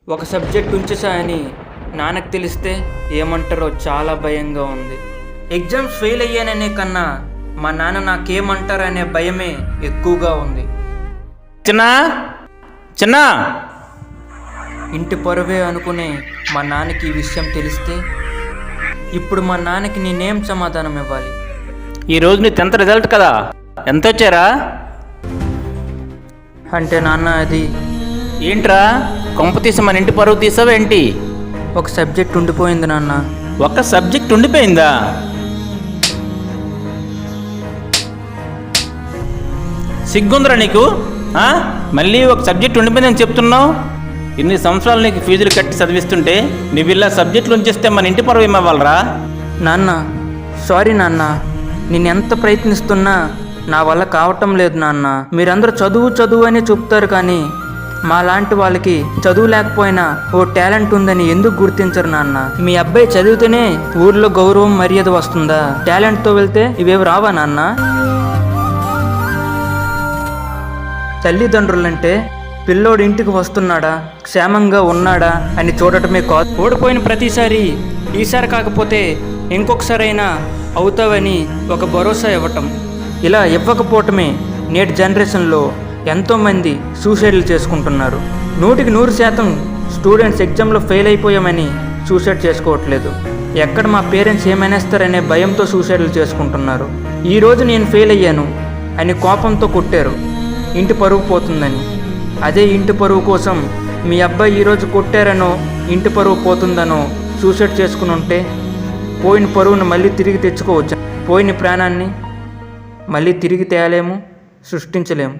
ఒక సబ్జెక్ట్ ఉంచేసా అని నాన్నకు తెలిస్తే ఏమంటారో చాలా భయంగా ఉంది. ఎగ్జామ్స్ ఫెయిల్ అయ్యాననే కన్నా మా నాన్న నాకేమంటారనే భయమే ఎక్కువగా ఉంది. చిన్నా చిన్నా ఇంటి పరువే అనుకునే మా నాన్నకి ఈ విషయం తెలిస్తే ఇప్పుడు మా నాన్నకి నేనేం సమాధానం ఇవ్వాలి? ఈరోజు నీ 10th రిజల్ట్ కదా, ఎంత వచ్చారా? అంటే నాన్న అది ఏంట్రా కొంప తీసి మన ఇంటి పరువు తీసావేంటి? ఒక సబ్జెక్ట్ ఉండిపోయింది నాన్న. ఒక్క సబ్జెక్ట్ ఉండిపోయిందా? సిగ్గుందిరా నీకు? మళ్ళీ ఒక సబ్జెక్ట్ ఉండిపోయిందని చెప్తున్నావు. ఇన్ని సంవత్సరాలు నీకు ఫీజులు కట్టి చదివిస్తుంటే నువ్వు ఇలా సబ్జెక్టులు ఉంచేస్తే మన ఇంటి పరువు ఏమవ్వాలరా? నాన్న సారీ నాన్న, నేను ఎంత ప్రయత్నిస్తున్నా నా వల్ల కావటం లేదు నాన్న. మీరందరూ చదువు చదువు అని చెప్తారు, కానీ మా లాంటి వాళ్ళకి చదువు లేకపోయినా ఓ టాలెంట్ ఉందని ఎందుకు గుర్తించరు నాన్న? మీ అబ్బాయి చదివితేనే ఊర్లో గౌరవం మర్యాద వస్తుందా? టాలెంట్తో వెళ్తే ఇవేవి రావా నాన్న? తల్లిదండ్రులంటే పిల్లోడు ఇంటికి వస్తున్నాడా, క్షేమంగా ఉన్నాడా అని చూడటమే కాదు, ఓడిపోయిన ప్రతిసారి ఈసారి కాకపోతే ఇంకొకసారైనా అవుతావని ఒక భరోసా ఇవ్వటం. ఇలా ఇవ్వకపోవటమే నేటి జనరేషన్లో ఎంతోమంది సూసైడ్లు చేసుకుంటున్నారు. 100% స్టూడెంట్స్ ఎగ్జామ్లో ఫెయిల్ అయిపోయామని సూసైడ్ చేసుకోవట్లేదు. ఎక్కడ మా పేరెంట్స్ ఏమనేస్తారనే భయంతో సూసైడ్లు చేసుకుంటున్నారు. ఈరోజు నేను ఫెయిల్ అయ్యాను అని కోపంతో కొట్టారు, ఇంటి పరువు పోతుందని. అదే ఇంటి పరువు కోసం మీ అబ్బాయి ఈరోజు కొట్టారనో ఇంటి పరువు పోతుందనో సూసైడ్ చేసుకుని ఉంటే పోయిన పరువును మళ్ళీ తిరిగి తెచ్చుకోవచ్చు. పోయిన ప్రాణాన్ని మళ్ళీ తిరిగి తేలేము, సృష్టించలేము.